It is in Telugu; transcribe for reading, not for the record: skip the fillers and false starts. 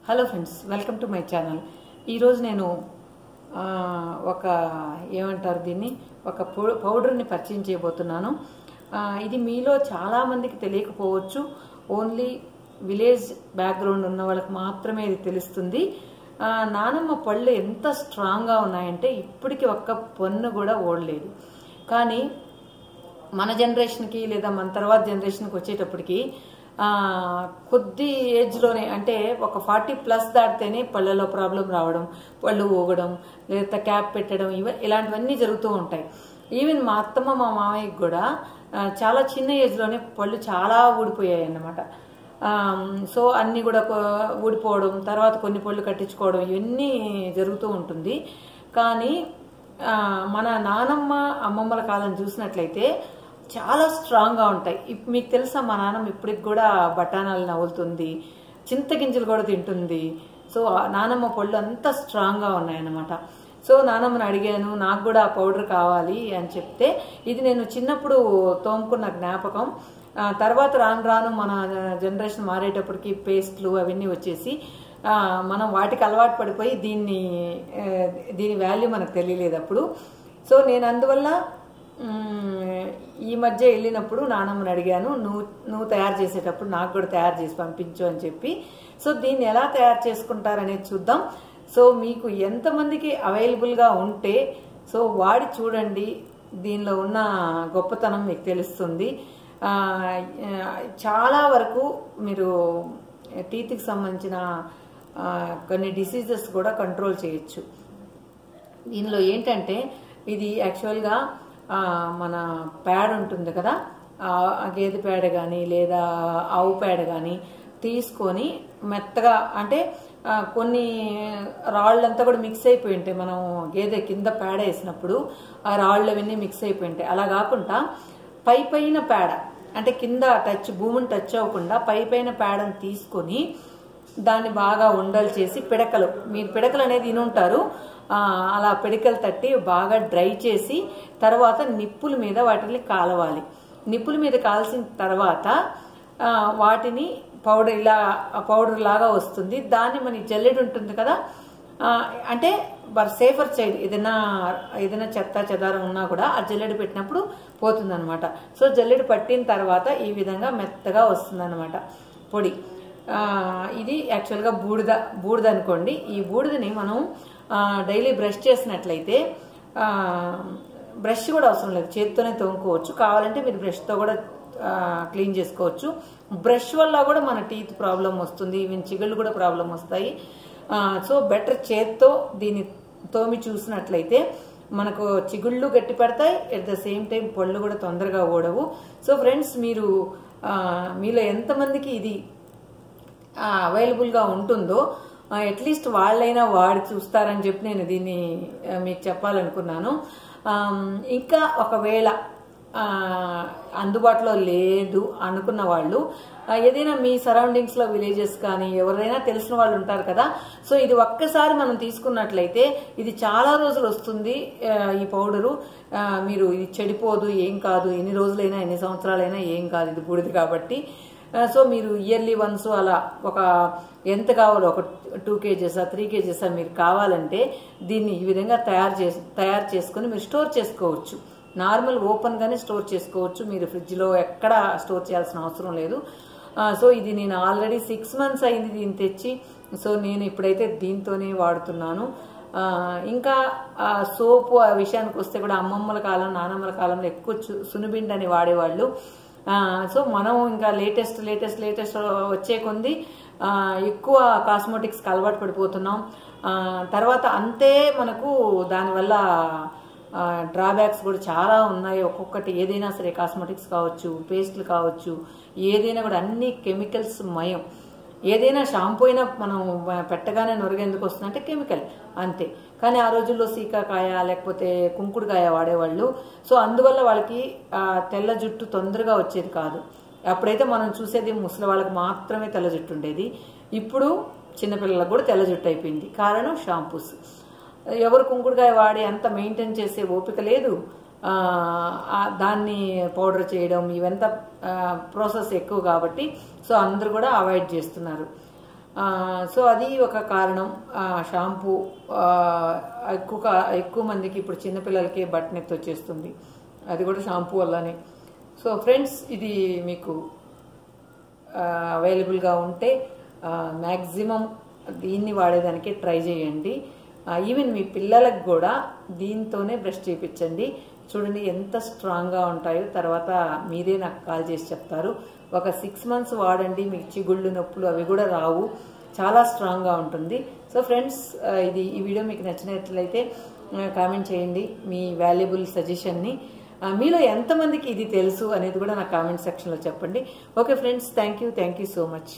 Hello friends, welcome to my channel. ఈరోజు నేను ఒక ఏమంటారు దీన్ని ఒక పౌడర్ని పరిచయం చేయబోతున్నాను. ఇది మీలో చాలామందికి తెలియకపోవచ్చు. ఓన్లీ విలేజ్ బ్యాక్గ్రౌండ్ ఉన్న వాళ్ళకి మాత్రమే ఇది తెలుస్తుంది. నానమ్మ పళ్ళు ఎంత స్ట్రాంగ్గా ఉన్నాయంటే ఇప్పటికీ ఒక్క పన్ను కూడా ఓడలేదు. కానీ మన జనరేషన్కి లేదా మన తర్వాత జనరేషన్కి వచ్చేటప్పటికి కొద్ది ఏజ్లోనే అంటే ఒక 40+ దాటితేనే పళ్ళలో ప్రాబ్లం రావడం, పళ్ళు ఊగడం, లేదా క్యాప్ పెట్టడం, ఇలాంటివన్నీ జరుగుతూ ఉంటాయి. ఈవెన్ మా అత్తమ్మ మా మామయ్యకి కూడా చాలా చిన్న ఏజ్లోనే పళ్ళు చాలా ఊడిపోయాయి అన్నమాట. సో అన్నీ కూడా ఊడిపోవడం, తర్వాత కొన్ని పళ్ళు కట్టించుకోవడం, ఇవన్నీ జరుగుతూ ఉంటుంది. కానీ మన నానమ్మ అమ్మమ్మల కాలం చూసినట్లయితే చాలా స్ట్రాంగ్గా ఉంటాయి. మీకు తెలుసా, మా నాన్నమ్మ ఇప్పటికి కూడా బఠానాలు నవ్వులుతుంది, చింతగింజలు కూడా తింటుంది. సో నానమ్మ పళ్ళు అంత స్ట్రాంగ్గా ఉన్నాయన్నమాట. సో నానమ్మని అడిగాను, నాకు కూడా ఆ పౌడర్ కావాలి అని చెప్తే, ఇది నేను చిన్నప్పుడు తోముకున్న జ్ఞాపకం. తర్వాత రాను రాను మన జనరేషన్ మారేటప్పటికి పేస్ట్లు అవన్నీ వచ్చేసి మనం వాటికి అలవాటు పడిపోయి దీని వాల్యూ మనకు తెలియలేదు అప్పుడు. సో నేను అందువల్ల ఈ మధ్య వెళ్ళినప్పుడు నానమ్మని అడిగాను, నువ్వు తయారు చేసేటప్పుడు నాకు కూడా తయారు చేసి పంపించు అని చెప్పి. సో దీన్ని ఎలా తయారు చేసుకుంటారనేది చూద్దాం. సో మీకు ఎంతమందికి అవైలబుల్గా ఉంటే సో వాడి చూడండి, దీనిలో ఉన్న గొప్పతనం మీకు తెలుస్తుంది. చాలా వరకు మీరు టీత్కి సంబంధించిన కొన్ని డిసీజెస్ కూడా కంట్రోల్ చేయొచ్చు. దీనిలో ఏంటంటే ఇది యాక్చువల్గా మన ప్యాడ్ ఉంటుంది కదా, గేదె పేడ కానీ లేదా ఆవు పేడ కానీ తీసుకొని మెత్తగా, అంటే కొన్ని రాళ్ళంతా కూడా మిక్స్ అయిపోయి ఉంటాయి. మనం గేదె కింద పేడ వేసినప్పుడు ఆ రాళ్ళు అవన్నీ మిక్స్ అయిపోయి ఉంటాయి. అలా కాకుండా పైన పేడ, అంటే కింద భూమిని టచ్ అవ్వకుండా పైన పేడను తీసుకొని దాన్ని బాగా ఉండలు చేసి మీరు పిడకలు అనేది వినుంటారు, అలా పిడకలు తట్టి బాగా డ్రై చేసి తర్వాత నిప్పుల మీద వాటిని కాలవాలి. నిప్పుల మీద కాల్చిన తర్వాత వాటిని పౌడర్ లాగా వస్తుంది. దాన్ని మన జల్లెడు ఉంటుంది కదా, అంటే సేఫర్ సైడ్ ఏదైనా చెత్త చెదారం ఉన్నా కూడా ఆ జల్లెడు పెట్టినప్పుడు పోతుంది అనమాట. సో జల్లెడు పట్టిన తర్వాత ఈ విధంగా మెత్తగా వస్తుంది అనమాట పొడి. ఇది యాక్చువల్గా బూడిద అనుకోండి. ఈ బూడిదని మనం డైలీ బ్రష్ చేసినట్లయితే, బ్రష్ కూడా అవసరం లేదు, చేతితోనే తోముకోవచ్చు. కావాలంటే మీరు బ్రష్తో కూడా క్లీన్ చేసుకోవచ్చు. బ్రష్ వల్ల కూడా మన టీత్ ప్రాబ్లం వస్తుంది, ఈవెన్ చిగుళ్ళు కూడా ప్రాబ్లం వస్తాయి. సో బెటర్ చేత్తో దీన్ని తోమి చూసినట్లయితే మనకు చిగుళ్ళు గట్టి పడతాయి, ఎట్ ద సేమ్ టైం పళ్ళు కూడా తొందరగా ఓడవు. సో ఫ్రెండ్స్, మీలో ఎంతమందికి ఇది అవైలబుల్గా ఉంటుందో అట్లీస్ట్ వాళ్ళైనా వాడి చూస్తారని చెప్పి నేను దీన్ని మీకు చెప్పాలనుకున్నాను. ఇంకా ఒకవేళ అందుబాటులో లేదు అనుకున్న వాళ్ళు ఏదైనా మీ సరౌండింగ్స్లో విలేజెస్ కానీ ఎవరైనా తెలిసిన వాళ్ళు ఉంటారు కదా, సో ఇది ఒక్కసారి మనం తీసుకున్నట్లయితే ఇది చాలా రోజులు వస్తుంది. ఈ పౌడరు మీరు ఇది చెడిపోదు, ఏం కాదు, ఎన్ని రోజులైనా ఎన్ని సంవత్సరాలైనా ఏం కాదు, ఇది బూడిది కాబట్టి. సో మీరు ఇయర్లీ వన్స్ అలా ఎంత కావాలో ఒక 2 kgs 3 kgs మీరు కావాలంటే దీన్ని ఈ విధంగా తయారు చేసుకుని మీరు స్టోర్ చేసుకోవచ్చు. నార్మల్ ఓపెన్గానే స్టోర్ చేసుకోవచ్చు, మీరు ఫ్రిడ్జ్లో ఎక్కడ స్టోర్ చేయాల్సిన అవసరం లేదు. సో ఇది నేను ఆల్రెడీ 6 months అయింది దీన్ని తెచ్చి. సో నేను ఇప్పుడైతే దీంతోనే వాడుతున్నాను. ఇంకా సోపు ఆ విషయానికి వస్తే కూడా అమ్మమ్మల కాలం నానమ్మల కాలంలో ఎక్కువ సున్నిబిండని వాడేవాళ్ళు. సో మనం ఇంకా లేటెస్ట్ వచ్చే కొంది ఎక్కువ కాస్మెటిక్స్కి అలవాటు పడిపోతున్నాం. తర్వాత అంతే మనకు దానివల్ల డ్రాబ్యాక్స్ కూడా చాలా ఉన్నాయి. ఒక్కొక్కటి ఏదైనా సరే, కాస్మెటిక్స్ కావచ్చు, పేస్ట్లు కావచ్చు, ఏదైనా కూడా అన్ని కెమికల్స్ మయం. ఏదైనా షాంపూ అయినా మనం పెట్టగానే నొరగేందుకు వస్తుందంటే కెమికల్ అంతే. కానీ ఆ రోజుల్లో సీకాకాయ లేకపోతే కుంకుడుకాయ వాడేవాళ్ళు. సో అందువల్ల వాళ్ళకి తెల్ల జుట్టు తొందరగా వచ్చేది కాదు. అప్పుడైతే మనం చూసేది ముసలి వాళ్ళకి మాత్రమే తెల్ల జుట్టు ఉండేది. ఇప్పుడు చిన్నపిల్లలకు కూడా తెల్ల జుట్టు అయిపోయింది. కారణం షాంపూస్. ఎవరు కుంకుడుకాయ వాడి అంత మెయింటైన్ చేసే ఓపిక లేదు. దాన్ని పౌడర్ చేయడం ఇవంతా ప్రాసెస్ ఎక్కువ కాబట్టి సో అందరూ కూడా అవాయిడ్ చేస్తున్నారు. సో అది ఒక కారణం. షాంపూ ఎక్కువ మందికి ఇప్పుడు చిన్నపిల్లలకి బట్టనెత్తి వచ్చేస్తుంది, అది కూడా షాంపూ వల్లనే. సో ఫ్రెండ్స్, ఇది మీకు అవైలబుల్గా ఉంటే మ్యాక్సిమం దీన్ని వాడేదానికి ట్రై చేయండి. ఈవెన్ మీ పిల్లలకు కూడా దీంతోనే బ్రష్ చేయించండి. చూడండి ఎంత స్ట్రాంగ్గా ఉంటాయో. తర్వాత మీరే నాకు కాల్ చేసి చెప్తారు. ఒక 6 months వాడండి, మీకు చిగుళ్ళు నొప్పులు అవి కూడా రావు. చాలా స్ట్రాంగ్గా ఉంటుంది. సో ఫ్రెండ్స్, ఈ వీడియో మీకు నచ్చినట్లయితే కామెంట్ చేయండి మీ వాల్యుబుల్ సజెషన్ని. మీలో ఎంతమందికి ఇది తెలుసు అనేది కూడా నా కామెంట్ సెక్షన్లో చెప్పండి. Okay friends, thank you so much.